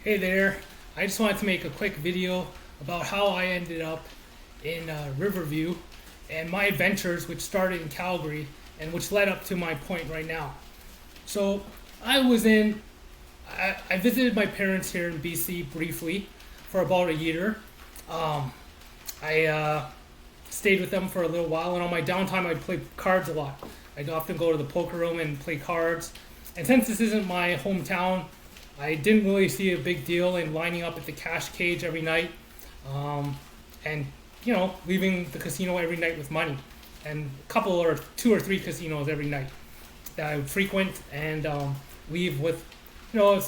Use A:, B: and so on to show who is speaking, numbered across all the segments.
A: Hey there, I just wanted to make a quick video about how I ended up in Riverview and my adventures, which started in Calgary and which led up to my point right now. So, I was in, I visited my parents here in BC briefly for about a year. Um, I stayed with them for a little while, and on my downtime, I'd play cards a lot. I'd often go to the poker room and play cards. And since this isn't my hometown, I didn't really see a big deal in lining up at the cash cage every night, and leaving the casino every night with money, and a couple or two or three casinos every night that I would frequent and leave with, a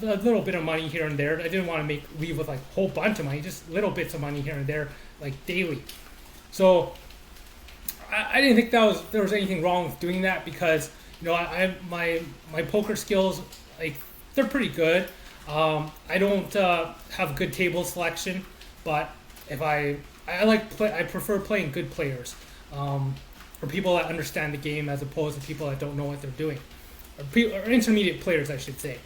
A: little bit of money here and there. I didn't want to leave with like a whole bunch of money, just little bits of money here and there, like daily. So I didn't think there was anything wrong with doing that because my poker skills, like, they're pretty good. I don't have good table selection, but if I prefer playing good players, or people that understand the game as opposed to people that don't know what they're doing, or intermediate players, I should say.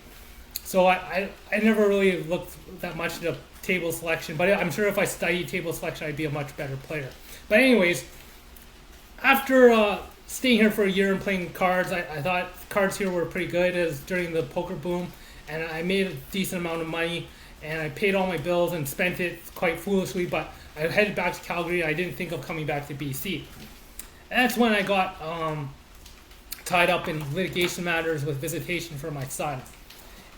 A: So I never really looked that much into table selection, but I'm sure if I studied table selection, I'd be a much better player. But anyways, after staying here for a year and playing cards, I thought cards here were pretty good as during the poker boom, and I made a decent amount of money, and I paid all my bills and spent it quite foolishly, but I headed back to Calgary. I didn't think of coming back to BC. And that's when I got tied up in litigation matters with visitation for my son.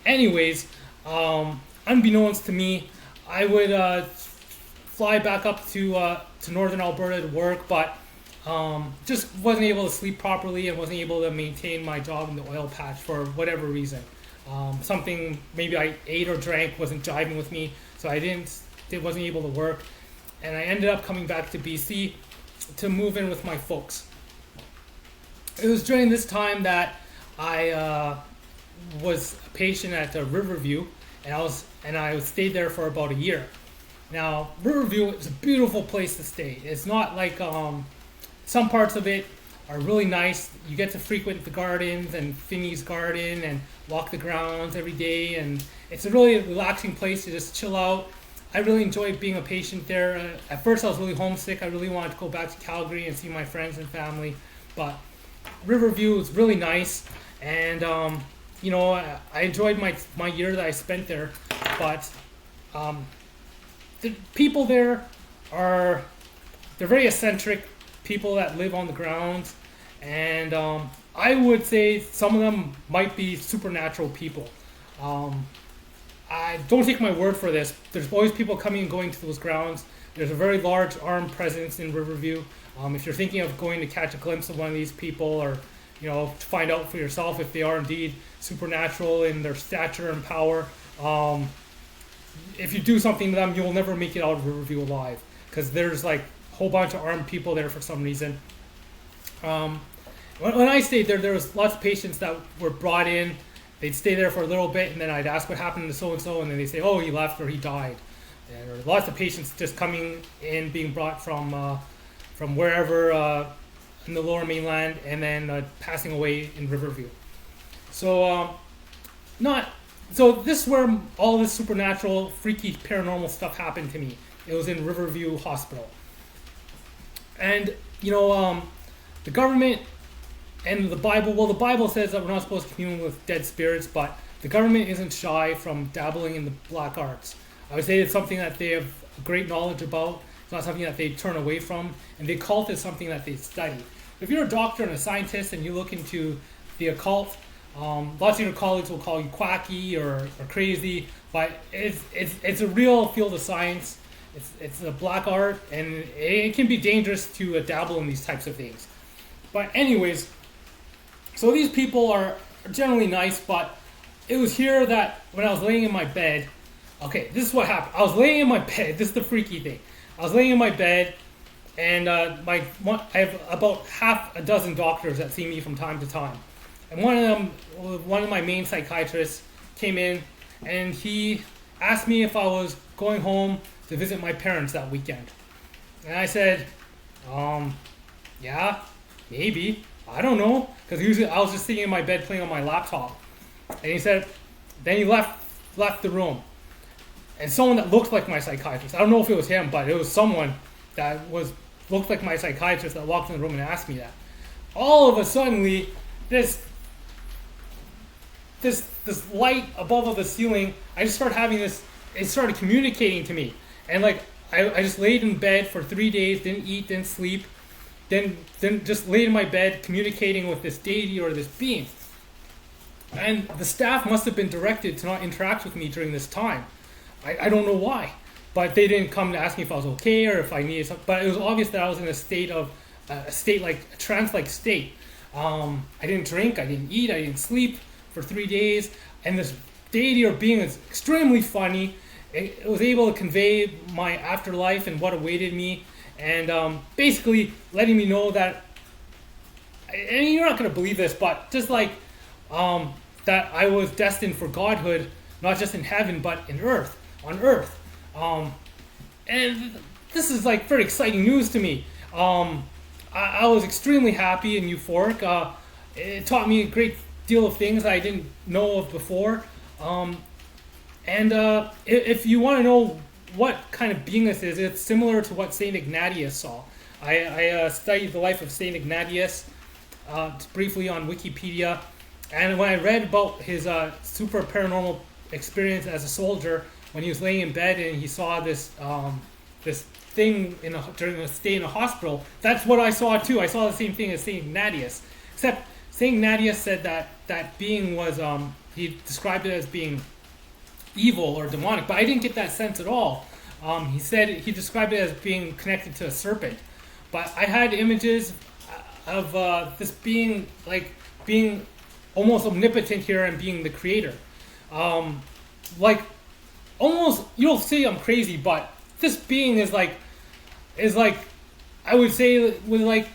A: Anyways, unbeknownst to me, I would fly back up to northern Alberta to work, but just wasn't able to sleep properly and wasn't able to maintain my job in the oil patch for whatever reason. Something maybe I ate or drank wasn't jiving with me, so wasn't able to work, and I ended up coming back to BC to move in with my folks. It was during this time that I was a patient at Riverview, and I stayed there for about a year. Now, Riverview is a beautiful place to stay. It's not like some parts of it are really nice. You get to frequent the gardens and Finney's garden and walk the grounds every day, and it's a really relaxing place to just chill out. I really enjoyed being a patient there. At first I was really homesick. I really wanted to go back to Calgary and see my friends and family, but Riverview was really nice, and I enjoyed my year that I spent there, but the people there they're very eccentric people that live on the grounds, and I would say some of them might be supernatural people. I don't take my word for this. There's always people coming and going to those grounds. There's a very large armed presence in Riverview. If you're thinking of going to catch a glimpse of one of these people, or to find out for yourself if they are indeed supernatural in their stature and power, if you do something to them, you will never make it out of Riverview alive, because there's like a whole bunch of armed people there for some reason. When I stayed there was lots of patients that were brought in. They'd stay there for a little bit, and then I'd ask what happened to so-and-so, and then they say, oh, he left or he died. And there were lots of patients just coming in, being brought from wherever in the lower mainland, and then passing away in Riverview. So this is where all this supernatural, freaky, paranormal stuff happened to me. It was in Riverview Hospital. And, the government and the Bible says that we're not supposed to commune with dead spirits, but the government isn't shy from dabbling in the black arts. I would say it's something that they have great knowledge about. It's not something that they turn away from, and the occult is something that they study. If you're a doctor and a scientist and you look into the occult, lots of your colleagues will call you quacky or crazy, but it's a real field of science. It's a black art, and it can be dangerous to dabble in these types of things. But anyways, so these people are generally nice, but it was here that when I was laying in my bed, okay, this is what happened. I was laying in my bed. This is the freaky thing. I was laying in my bed, and I have about half a dozen doctors that see me from time to time. And one of my main psychiatrists came in, and he asked me if I was going home to visit my parents that weekend. And I said, yeah, maybe. I don't know. Because usually I was just sitting in my bed playing on my laptop. And he said, then he left left the room, and someone that looked like my psychiatrist, I don't know if it was him, but it was someone that looked like my psychiatrist that walked in the room and asked me that. All of a sudden, this light above the ceiling, I just started having this, it started communicating to me. And like, I just laid in bed for 3 days, didn't eat, didn't sleep, then just laid in my bed communicating with this deity or this being. And the staff must have been directed to not interact with me during this time. I don't know why, but they didn't come to ask me if I was okay or if I needed something. But it was obvious that I was in a trance-like state. I didn't drink, I didn't eat, I didn't sleep for 3 days. And this deity or being is extremely funny. It was able to convey my afterlife and what awaited me. And basically letting me know that, and you're not going to believe this, but just like that I was destined for godhood, not just in heaven, but on earth. And this is like very exciting news to me. I was extremely happy and euphoric. It taught me a great deal of things I didn't know of before. If you want to know what kind of being this is, it's similar to what Saint Ignatius saw. I studied the life of Saint Ignatius briefly on Wikipedia, and when I read about his super paranormal experience as a soldier, when he was laying in bed and he saw this thing during a stay in a hospital, that's what I saw too. I saw the same thing as Saint Ignatius, except Saint Ignatius said that being was he described it as being evil or demonic, but I didn't get that sense at all. He described it as being connected to a serpent, but I had images of this being being almost omnipotent here and being the creator. Almost, you'll say I'm crazy, but this being is like I would say with like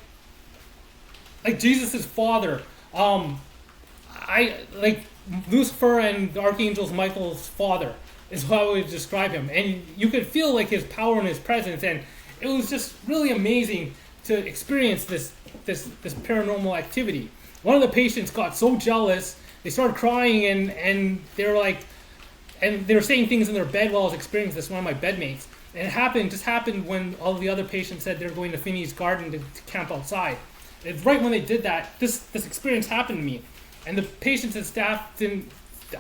A: Jesus' father. I like Lucifer and the Archangel Michael's father is how I would describe him, and you could feel like his power and his presence, and it was just really amazing to experience this paranormal activity. One of the patients got so jealous, they started crying, and they were saying things in their bed while I was experiencing this. One of my bedmates, and it just happened when all the other patients said they were going to Finney's garden to camp outside. It's right when they did that, this experience happened to me. And the patients and staff didn't,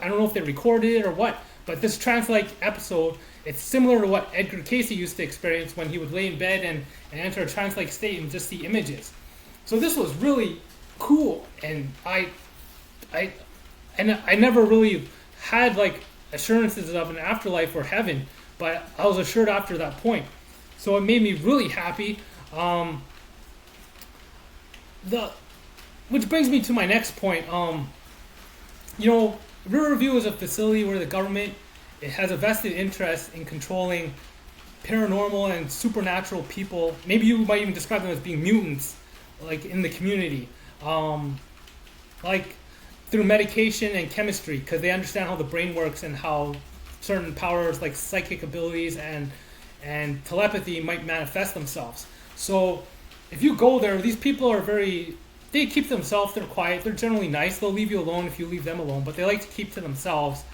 A: I don't know if they recorded it or what, but this trance-like episode, it's similar to what Edgar Cayce used to experience when he would lay in bed and enter a trance-like state and just see images. So this was really cool, and I never really had like assurances of an afterlife or heaven, but I was assured after that point. So it made me really happy. Which brings me to my next point. Riverview is a facility where the government has a vested interest in controlling paranormal and supernatural people. Maybe you might even describe them as being mutants, like in the community, like through medication and chemistry, because they understand how the brain works and how certain powers like psychic abilities and telepathy might manifest themselves. So if you go there, these people are they keep to themselves, they're quiet, they're generally nice, they'll leave you alone if you leave them alone, but they like to keep to themselves.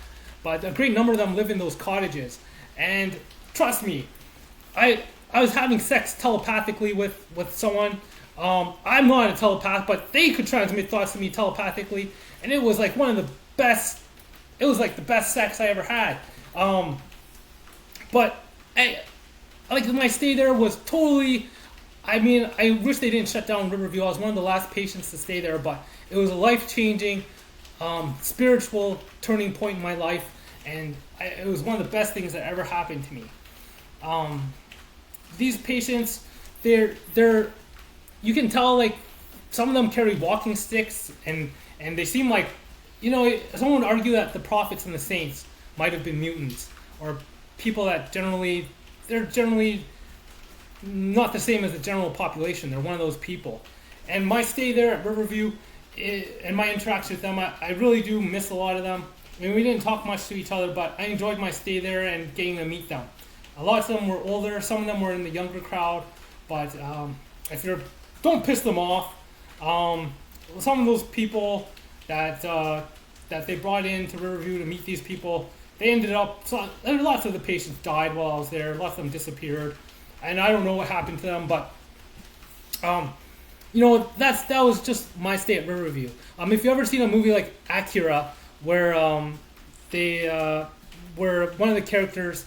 A: But a great number of them live in those cottages. And trust me, I was having sex telepathically with someone. I'm not a telepath, but they could transmit thoughts to me telepathically, and it was like the best sex I ever had. But my stay there was totally, I wish they didn't shut down Riverview. I was one of the last patients to stay there, but it was a life-changing, spiritual turning point in my life, and it was one of the best things that ever happened to me. These patients, they're you can tell, like, some of them carry walking sticks, and they seem like, someone would argue that the prophets and the saints might have been mutants, or people that they're generally not the same as the general population. They're one of those people. And my stay there at Riverview and my interaction with them, I really do miss a lot of them. We didn't talk much to each other, but I enjoyed my stay there and getting to meet them. A lot of them were older, some of them were in the younger crowd, but don't piss them off. Some of those people that they brought in to Riverview to meet these people, they ended up, lots of the patients died while I was there, lots of them disappeared, and I don't know what happened to them, but that was just my stay at Riverview. If you ever seen a movie like Akira, where where one of the characters,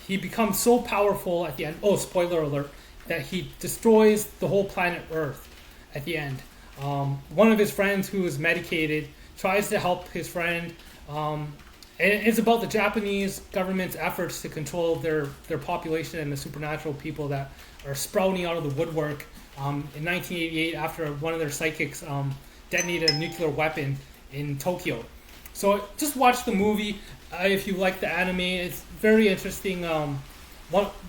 A: he becomes so powerful at the end. Oh, spoiler alert! That he destroys the whole planet Earth at the end. One of his friends who is medicated tries to help his friend, and it's about the Japanese government's efforts to control their population and the supernatural people that are sprouting out of the woodwork. In 1988, after one of their psychics detonated a nuclear weapon in Tokyo. So just watch the movie if you like the anime. It's very interesting.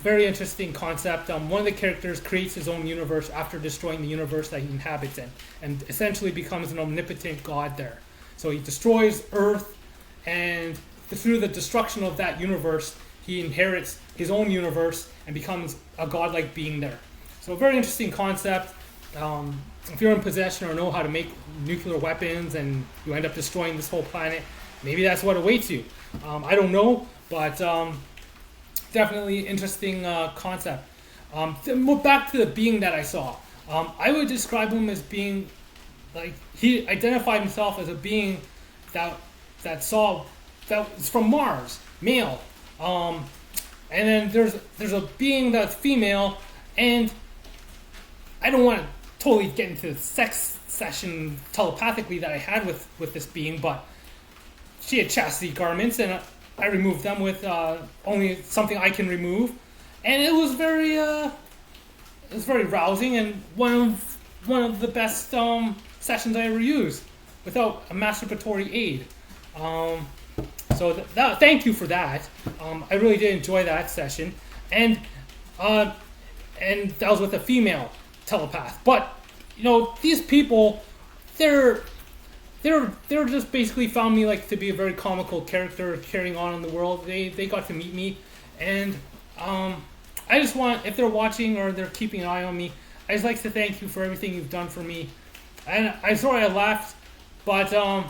A: Very interesting concept. One of the characters creates his own universe after destroying the universe that he inhabits in, and essentially becomes an omnipotent god there. So he destroys Earth, and through the destruction of that universe, he inherits his own universe and becomes a godlike being there. So a very interesting concept. If you're in possession or know how to make nuclear weapons and you end up destroying this whole planet, maybe that's what awaits you. I don't know, but definitely interesting concept. Back to the being that I saw. I would describe him as being, like, he identified himself as a being that was from Mars, male. And then there's a being that's female, and I don't want to totally get into the sex session telepathically that I had with this being, but she had chastity garments, and I removed them with only something I can remove, and it was very rousing, and one of the best sessions I ever used without a masturbatory aid. So thank you for that. I really did enjoy that session, and that was with a female telepath. But these people, they're just basically found me to be a very comical character carrying on in the world. They got to meet me, and I just want, if they're watching or they're keeping an eye on me, I just like to thank you for everything you've done for me. And I'm sorry I left, but I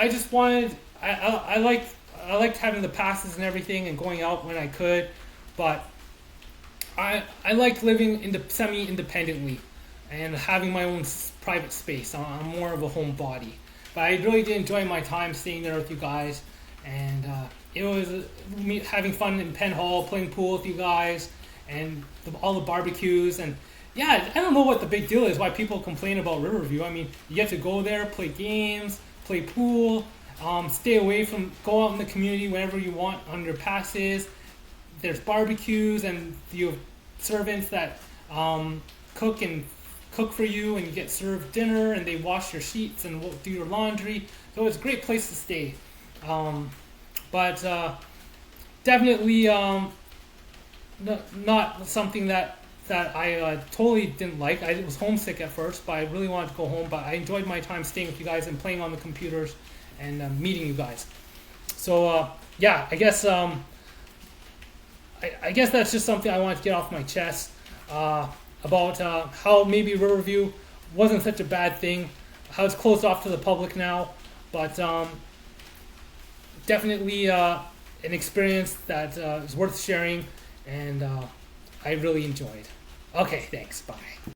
A: just wanted, I liked having the passes and everything and going out when I could, but I like living semi-independently and having my own private space. I'm more of a homebody. But I really did enjoy my time staying there with you guys, and it was me having fun in Penn Hall, playing pool with you guys, and all the barbecues. And yeah, I don't know what the big deal is, why people complain about Riverview. I mean, you get to go there, play games, play pool, stay away from, go out in the community whenever you want on your passes. There's barbecues, and you have servants that cook for you, and you get served dinner, and they wash your sheets and do your laundry. So it's a great place to stay. But definitely not something that I totally didn't like. I was homesick at first, but I really wanted to go home. But I enjoyed my time staying with you guys and playing on the computers and meeting you guys. So yeah, I guess I guess that's just something I wanted to get off my chest about how maybe Riverview wasn't such a bad thing, how it's closed off to the public now, but definitely an experience that is worth sharing, and I really enjoyed. Okay, thanks, bye.